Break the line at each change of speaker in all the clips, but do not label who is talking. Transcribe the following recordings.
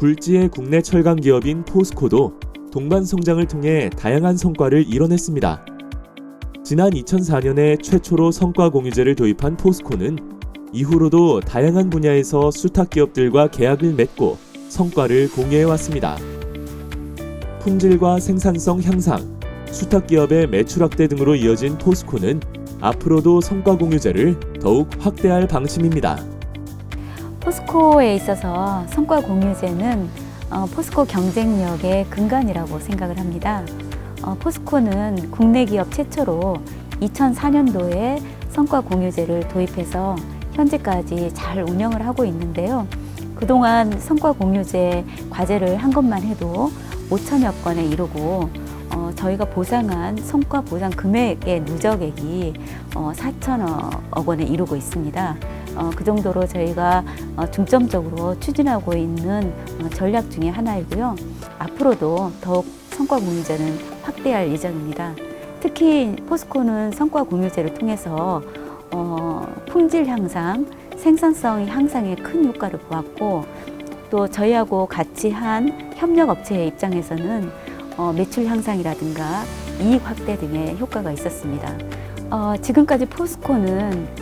굴지의 국내 철강 기업인 포스코도 동반 성장을 통해 다양한 성과를 이뤄냈습니다. 지난 2004년에 최초로 성과 공유제를 도입한 포스코는 이후로도 다양한 분야에서 수탁 기업들과 계약을 맺고 성과를 공유해왔습니다. 품질과 생산성 향상, 수탁 기업의 매출 확대 등으로 이어진 포스코는 앞으로도 성과 공유제를 더욱 확대할 방침입니다.
포스코에 있어서 성과 공유제는 포스코 경쟁력의 근간이라고 생각을 합니다. 포스코는 국내 기업 최초로 2004년도에 성과 공유제를 도입해서 현재까지 잘 운영을 하고 있는데요. 그동안 성과 공유제 과제를 한 것만 해도 5천여 건에 이르고 저희가 보상한 성과 보상 금액의 누적액이 4천억 원에 이르고 있습니다. 그 정도로 저희가 중점적으로 추진하고 있는 전략 중에 하나이고요. 앞으로도 더욱 성과 공유제는 확대할 예정입니다. 특히 포스코는 성과 공유제를 통해서 품질 향상, 생산성 향상에 큰 효과를 보았고 또 저희하고 같이 한 협력업체의 입장에서는 매출 향상이라든가 이익 확대 등의 효과가 있었습니다. 지금까지 포스코는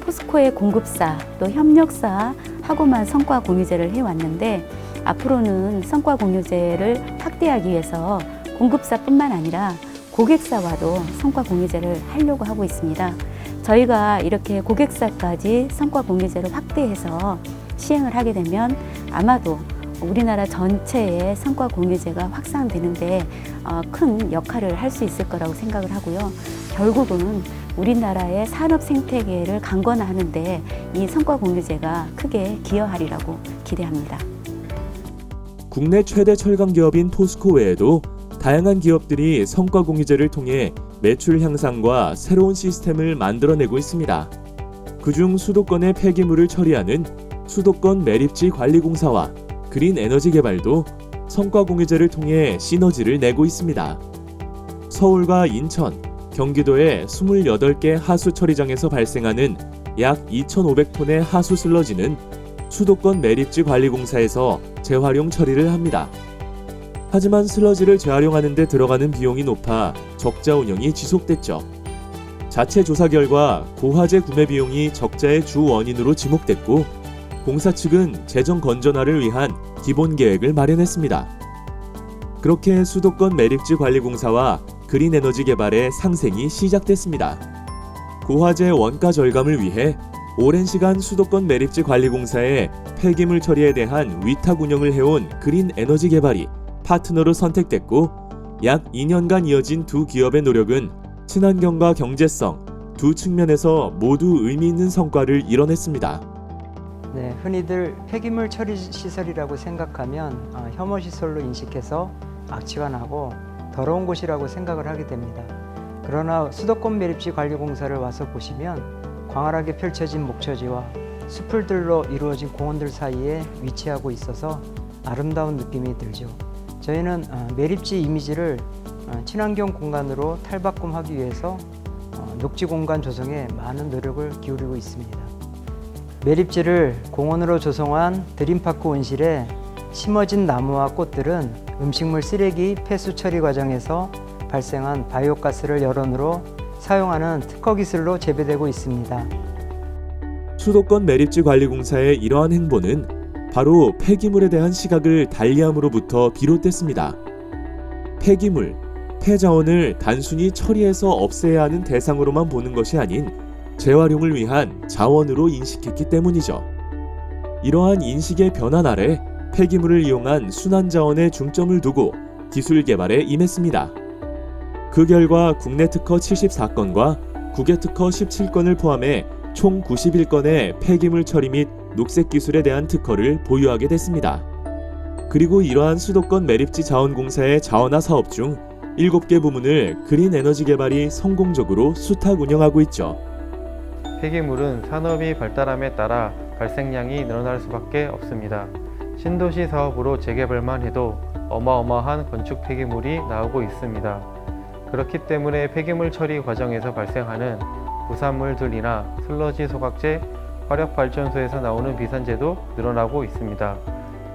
포스코의 공급사 또 협력사하고만 성과 공유제를 해왔는데 앞으로는 성과 공유제를 확대하기 위해서 공급사뿐만 아니라 고객사와도 성과 공유제를 하려고 하고 있습니다. 저희가 이렇게 고객사까지 성과 공유제를 확대해서 시행을 하게 되면 아마도 우리나라 전체의 성과 공유제가 확산되는데 큰 역할을 할 수 있을 거라고 생각을 하고요. 결국은 우리나라의 산업 생태계를 강건화하는 데 이 성과 공유제가 크게 기여하리라고 기대합니다.
국내 최대 철강 기업인 포스코 외에도 다양한 기업들이 성과 공유제를 통해 매출 향상과 새로운 시스템을 만들어내고 있습니다. 그중 수도권의 폐기물을 처리하는 수도권 매립지 관리공사와 그린 에너지 개발도 성과 공유제를 통해 시너지를 내고 있습니다. 서울과 인천, 경기도의 28개 하수 처리장에서 발생하는 약 2,500톤의 하수 슬러지는 수도권 매립지 관리공사에서 재활용 처리를 합니다. 하지만 슬러지를 재활용하는 데 들어가는 비용이 높아 적자 운영이 지속됐죠. 자체 조사 결과 고화재 구매 비용이 적자의 주 원인으로 지목됐고 공사 측은 재정 건전화를 위한 기본 계획을 마련했습니다. 그렇게 수도권 매립지 관리공사와 그린 에너지 개발의 상생이 시작됐습니다. 고화재 원가 절감을 위해 오랜 시간 수도권 매립지 관리공사의 폐기물 처리에 대한 위탁 운영을 해온 그린 에너지 개발이 파트너로 선택됐고 약 2년간 이어진 두 기업의 노력은 친환경과 경제성 두 측면에서 모두 의미 있는 성과를 이뤄냈습니다.
네, 흔히들 폐기물 처리 시설이라고 생각하면 혐오 시설로 인식해서 악취가 나고 더러운 곳이라고 생각을 하게 됩니다. 그러나 수도권 매립지 관리공사를 와서 보시면 광활하게 펼쳐진 목초지와 숲풀들로 이루어진 공원들 사이에 위치하고 있어서 아름다운 느낌이 들죠. 저희는 매립지 이미지를 친환경 공간으로 탈바꿈하기 위해서 녹지 공간 조성에 많은 노력을 기울이고 있습니다. 매립지를 공원으로 조성한 드림파크 온실에 심어진 나무와 꽃들은 음식물 쓰레기 폐수 처리 과정에서 발생한 바이오가스를 여론으로 사용하는 특허 기술로 재배되고 있습니다.
수도권 매립지 관리공사의 이러한 행보는 바로 폐기물에 대한 시각을 달리함으로부터 비롯됐습니다. 폐기물, 폐자원을 단순히 처리해서 없애야 하는 대상으로만 보는 것이 아닌 재활용을 위한 자원으로 인식했기 때문이죠. 이러한 인식의 변화 아래 폐기물을 이용한 순환자원에 중점을 두고 기술 개발에 임했습니다. 그 결과 국내 특허 74건과 국외 특허 17건을 포함해 총 91건의 폐기물 처리 및 녹색 기술에 대한 특허를 보유하게 됐습니다. 그리고 이러한 수도권 매립지 자원공사의 자원화 사업 중 7개 부문을 그린 에너지 개발이 성공적으로 수탁 운영하고 있죠.
폐기물은 산업이 발달함에 따라 발생량이 늘어날 수밖에 없습니다. 신도시 사업으로 재개발만 해도 어마어마한 건축 폐기물이 나오고 있습니다. 그렇기 때문에 폐기물 처리 과정에서 발생하는 부산물들이나 슬러지 소각제, 화력발전소에서 나오는 비산제도 늘어나고 있습니다.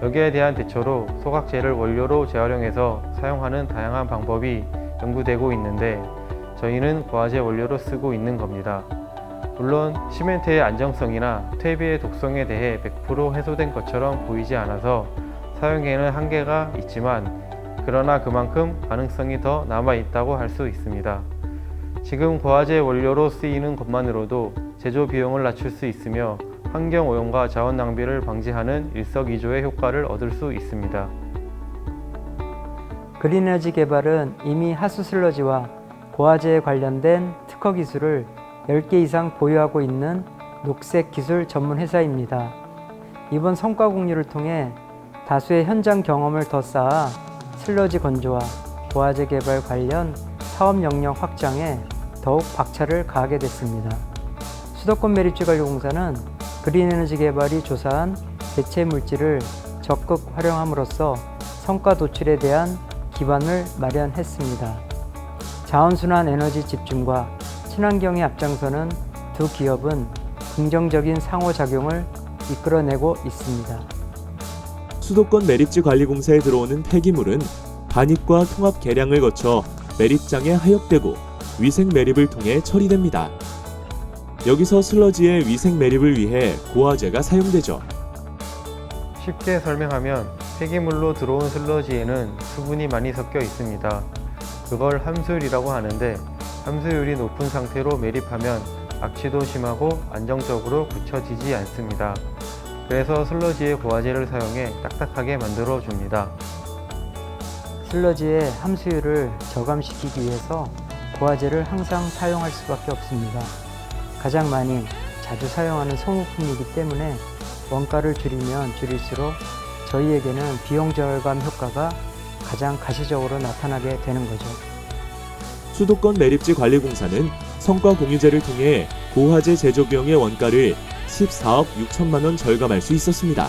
여기에 대한 대처로 소각재를 원료로 재활용해서 사용하는 다양한 방법이 연구되고 있는데 저희는 고화재 원료로 쓰고 있는 겁니다. 물론 시멘트의 안정성이나 퇴비의 독성에 대해 100% 해소된 것처럼 보이지 않아서 사용에는 한계가 있지만 그러나 그만큼 가능성이 더 남아있다고 할 수 있습니다. 지금 고화재 원료로 쓰이는 것만으로도 제조 비용을 낮출 수 있으며 환경오염과 자원 낭비를 방지하는 일석이조의 효과를 얻을 수 있습니다.
그린에너지 개발은 이미 하수 슬러지와 고화재에 관련된 특허 기술을 10개 이상 보유하고 있는 녹색 기술 전문 회사입니다. 이번 성과 공유를 통해 다수의 현장 경험을 더 쌓아 슬러지 건조와 고화재 개발 관련 사업 영역 확장에 더욱 박차를 가하게 됐습니다. 수도권 매립지관리공사는 그린에너지 개발이 조사한 대체 물질을 적극 활용함으로써 성과 도출에 대한 기반을 마련했습니다. 자원순환 에너지 집중과 친환경에 앞장서는 두 기업은 긍정적인 상호작용을 이끌어내고 있습니다.
수도권 매립지 관리공사에 들어오는 폐기물은 반입과 통합 계량을 거쳐 매립장에 하역되고 위생 매립을 통해 처리됩니다. 여기서 슬러지의 위생 매립을 위해 고화재가 사용되죠.
쉽게 설명하면 폐기물로 들어온 슬러지에는 수분이 많이 섞여 있습니다. 그걸 함수율이라고 하는데 함수율이 높은 상태로 매립하면 악취도 심하고 안정적으로 굳혀지지 않습니다. 그래서 슬러지에 고화재를 사용해 딱딱하게 만들어 줍니다.
슬러지의 함수율을 저감시키기 위해서 고화재를 항상 사용할 수밖에 없습니다. 가장 많이 자주 사용하는 소모품이기 때문에 원가를 줄이면 줄일수록 저희에게는 비용 절감 효과가 가장 가시적으로 나타나게 되는 거죠.
수도권 매립지 관리공사는 성과 공유제를 통해 고화재 제조 비용의 원가를 14억 6천만 원 절감할 수 있었습니다.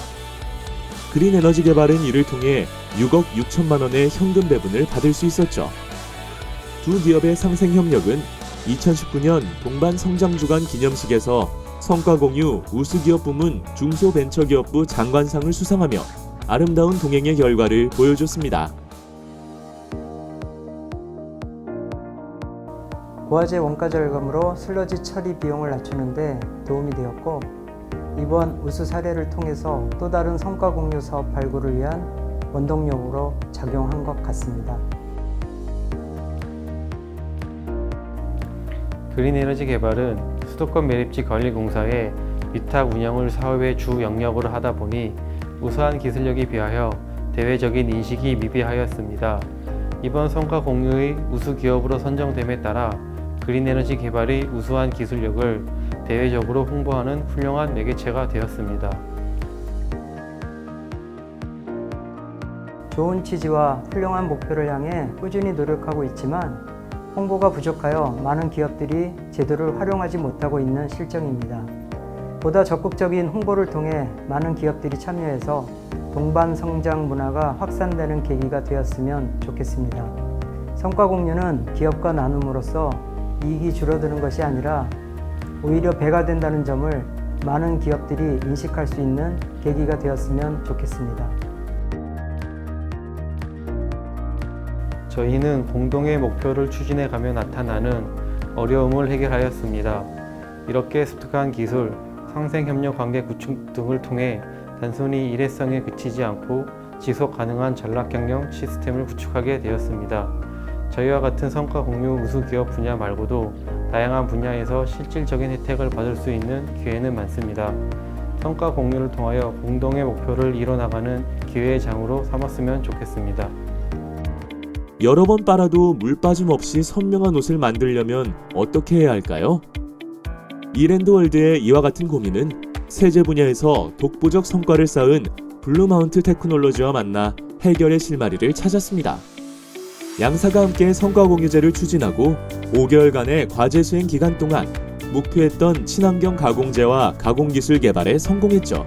그린에너지 개발은 이를 통해 6억 6천만 원의 현금 배분을 받을 수 있었죠. 두 기업의 상생 협력은 2019년 동반성장주간 기념식에서 성과공유 우수기업 부문 중소벤처기업부 장관상을 수상하며 아름다운 동행의 결과를 보여줬습니다.
고화재 원가 절감으로 슬러지 처리 비용을 낮추는 데 도움이 되었고 이번 우수 사례를 통해서 또 다른 성과 공유 사업 발굴을 위한 원동력으로 작용한 것 같습니다.
그린에너지 개발은 수도권 매립지 관리공사의 위탁 운영을 사업의 주 영역으로 하다 보니 우수한 기술력에 비하여 대외적인 인식이 미비하였습니다. 이번 성과 공유의 우수 기업으로 선정됨에 따라 그린에너지 개발의 우수한 기술력을 대외적으로 홍보하는 훌륭한 매개체가 되었습니다.
좋은 취지와 훌륭한 목표를 향해 꾸준히 노력하고 있지만 홍보가 부족하여 많은 기업들이 제도를 활용하지 못하고 있는 실정입니다. 보다 적극적인 홍보를 통해 많은 기업들이 참여해서 동반 성장 문화가 확산되는 계기가 되었으면 좋겠습니다. 성과 공유는 기업과 나눔으로써 이익이 줄어드는 것이 아니라 오히려 배가 된다는 점을 많은 기업들이 인식할 수 있는 계기가 되었으면 좋겠습니다.
저희는 공동의 목표를 추진해 가며 나타나는 어려움을 해결하였습니다. 이렇게 습득한 기술, 상생협력 관계 구축 등을 통해 단순히 일회성에 그치지 않고 지속 가능한 전략 경영 시스템을 구축하게 되었습니다. 저희와 같은 성과 공유 우수 기업 분야 말고도 다양한 분야에서 실질적인 혜택을 받을 수 있는 기회는 많습니다. 성과 공유를 통하여 공동의 목표를 이뤄나가는 기회의 장으로 삼았으면 좋겠습니다.
여러 번 빨아도 물 빠짐 없이 선명한 옷을 만들려면 어떻게 해야 할까요? 이랜드월드의 이와 같은 고민은 세제 분야에서 독보적 성과를 쌓은 블루마운트 테크놀로지와 만나 해결의 실마리를 찾았습니다. 양사가 함께 성과 공유제를 추진하고 5개월간의 과제 수행 기간 동안 목표했던 친환경 가공재와 가공기술 개발에 성공했죠.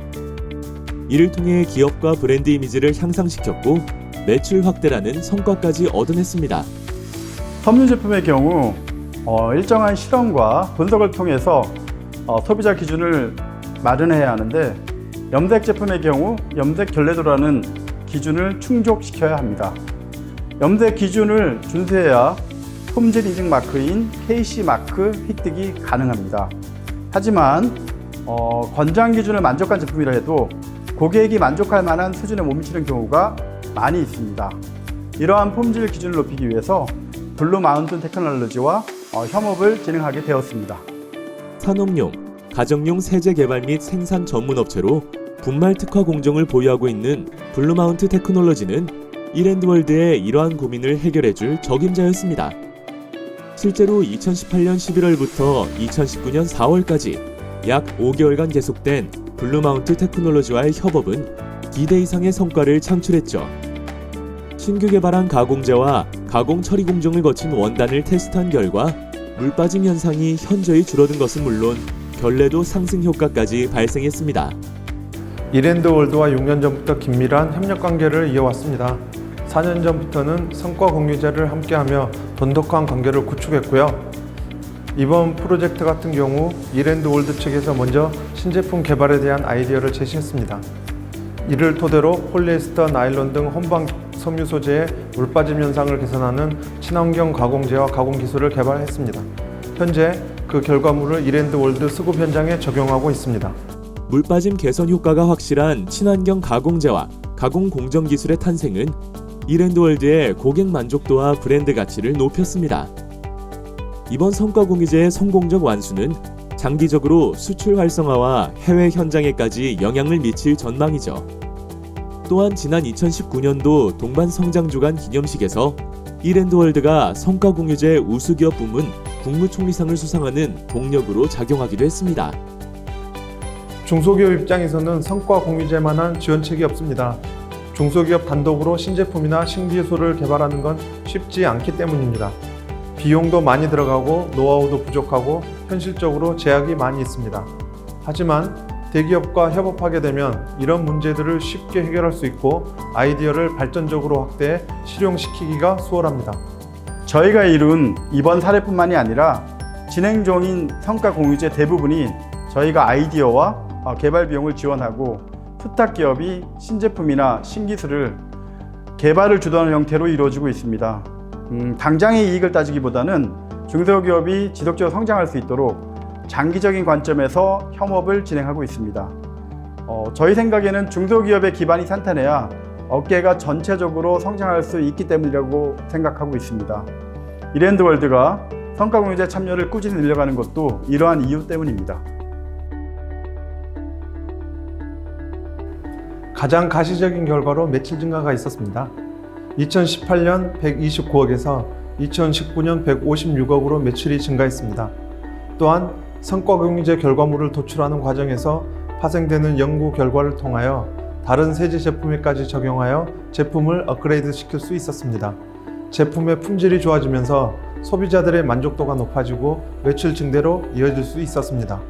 이를 통해 기업과 브랜드 이미지를 향상시켰고 매출 확대라는 성과까지 얻어냈습니다.
섬유 제품의 경우 일정한 실험과 분석을 통해서 소비자 기준을 마련해야 하는데 염색 제품의 경우 염색 결례도라는 기준을 충족시켜야 합니다. 염색 기준을 준수해야 품질 인증 마크인 KC 마크 획득이 가능합니다. 하지만 권장 기준을 만족한 제품이라 해도 고객이 만족할 만한 수준에 못 미치는 경우가 많이 있습니다. 이러한 품질 기준을 높이기 위해서 블루 마운틴 테크놀로지와 협업을 진행하게 되었습니다.
산업용, 가정용 세제 개발 및 생산 전문 업체로 분말 특화 공정을 보유하고 있는 블루마운트 테크놀로지는 이랜드월드의 이러한 고민을 해결해줄 적임자였습니다. 실제로 2018년 11월부터 2019년 4월까지 약 5개월간 계속된 블루마운트 테크놀로지와의 협업은 기대 이상의 성과를 창출했죠. 신규 개발한 가공제와 가공 처리 공정을 거친 원단을 테스트한 결과 물 빠짐 현상이 현저히 줄어든 것은 물론 결례도 상승 효과까지 발생했습니다.
이랜드월드와 6년 전부터 긴밀한 협력 관계를 이어왔습니다. 4년 전부터는 성과 공유제를 함께하며 돈독한 관계를 구축했고요. 이번 프로젝트 같은 경우 이랜드월드 측에서 먼저 신제품 개발에 대한 아이디어를 제시했습니다. 이를 토대로 폴리에스터, 나일론 등 혼방 섬유 소재의 물 빠짐 현상을 개선하는 친환경 가공제와 가공 기술을 개발했습니다. 현재 그 결과물을 이랜드월드 수급 현장에 적용하고 있습니다.
물 빠짐 개선 효과가 확실한 친환경 가공제와 가공 공정 기술의 탄생은 이랜드월드의 고객 만족도와 브랜드 가치를 높였습니다. 이번 성과 공유제의 성공적 완수는 장기적으로 수출 활성화와 해외 현장에까지 영향을 미칠 전망이죠. 또한 지난 2019년도 동반 성장 주간 기념식에서 이랜드월드가 성과 공유제 우수기업 부문 국무총리상을 수상하는 동력으로 작용하기도 했습니다.
중소기업 입장에서는 성과 공유제만한 지원책이 없습니다. 중소기업 단독으로 신제품이나 신기술을 개발하는 건 쉽지 않기 때문입니다. 비용도 많이 들어가고 노하우도 부족하고 현실적으로 제약이 많이 있습니다. 하지만 대기업과 협업하게 되면 이런 문제들을 쉽게 해결할 수 있고 아이디어를 발전적으로 확대해 실용시키기가 수월합니다.
저희가 이룬 이번 사례뿐만이 아니라 진행 중인 성과 공유제 대부분이 저희가 아이디어와 개발 비용을 지원하고 투탁 기업이 신제품이나 신기술을 개발을 주도하는 형태로 이루어지고 있습니다. 당장의 이익을 따지기보다는 중소기업이 지속적으로 성장할 수 있도록 장기적인 관점에서 협업을 진행하고 있습니다. 저희 생각에는 중소기업의 기반이 탄탄해야 업계가 전체적으로 성장할 수 있기 때문이라고 생각하고 있습니다. 이랜드월드가 성과공유제 참여를 꾸준히 늘려가는 것도 이러한 이유 때문입니다.
가장 가시적인 결과로 매출 증가가 있었습니다. 2018년 129억에서 2019년 156억으로 매출이 증가했습니다. 또한 성과공유제 결과물을 도출하는 과정에서 파생되는 연구 결과를 통하여 다른 세제 제품에까지 적용하여 제품을 업그레이드 시킬 수 있었습니다. 제품의 품질이 좋아지면서 소비자들의 만족도가 높아지고 매출 증대로 이어질 수 있었습니다.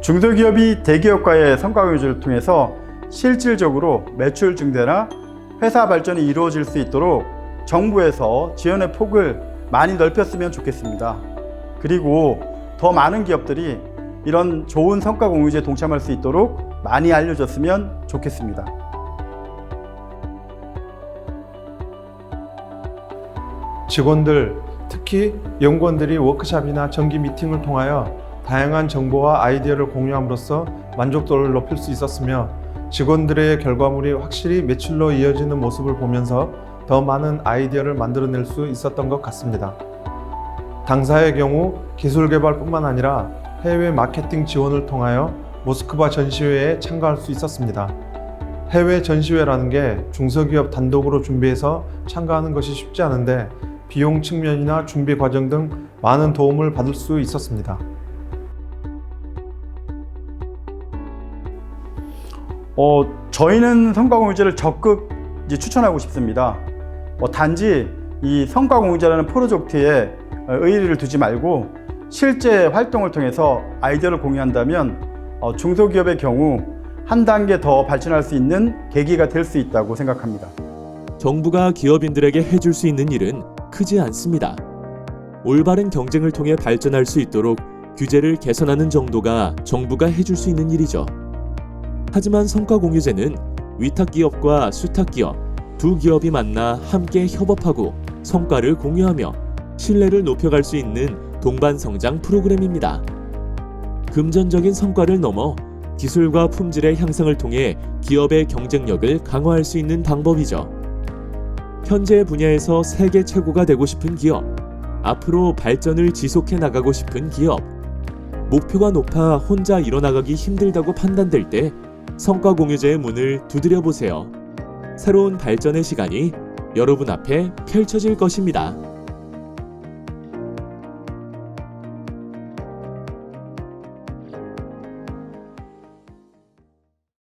중소기업이 대기업과의 성과공유제를 통해서 실질적으로 매출 증대나 회사 발전이 이루어질 수 있도록 정부에서 지원의 폭을 많이 넓혔으면 좋겠습니다. 그리고 더 많은 기업들이 이런 좋은 성과공유제에 동참할 수 있도록 많이 알려졌으면 좋겠습니다.
직원들, 특히 연구원들이 워크숍이나 정기 미팅을 통하여 다양한 정보와 아이디어를 공유함으로써 만족도를 높일 수 있었으며 직원들의 결과물이 확실히 매출로 이어지는 모습을 보면서 더 많은 아이디어를 만들어낼 수 있었던 것 같습니다. 당사의 경우 기술 개발뿐만 아니라 해외 마케팅 지원을 통하여 모스크바 전시회에 참가할 수 있었습니다. 해외 전시회라는 게 중소기업 단독으로 준비해서 참가하는 것이 쉽지 않은데 비용 측면이나 준비 과정 등 많은 도움을 받을 수 있었습니다.
저희는 성과공유제를 적극 추천하고 싶습니다. 단지 이 성과공유제라는 프로젝트에 의의를 두지 말고 실제 활동을 통해서 아이디어를 공유한다면 중소기업의 경우 한 단계 더 발전할 수 있는 계기가 될 수 있다고 생각합니다.
정부가 기업인들에게 해줄 수 있는 일은 크지 않습니다. 올바른 경쟁을 통해 발전할 수 있도록 규제를 개선하는 정도가 정부가 해줄 수 있는 일이죠. 하지만 성과공유제는 위탁기업과 수탁기업 두 기업이 만나 함께 협업하고 성과를 공유하며 신뢰를 높여갈 수 있는 동반성장 프로그램입니다. 금전적인 성과를 넘어 기술과 품질의 향상을 통해 기업의 경쟁력을 강화할 수 있는 방법이죠. 현재 분야에서 세계 최고가 되고 싶은 기업, 앞으로 발전을 지속해 나가고 싶은 기업, 목표가 높아 혼자 이뤄나가기 힘들다고 판단될 때 성과공유제의 문을 두드려 보세요. 새로운 발전의 시간이 여러분 앞에 펼쳐질 것입니다.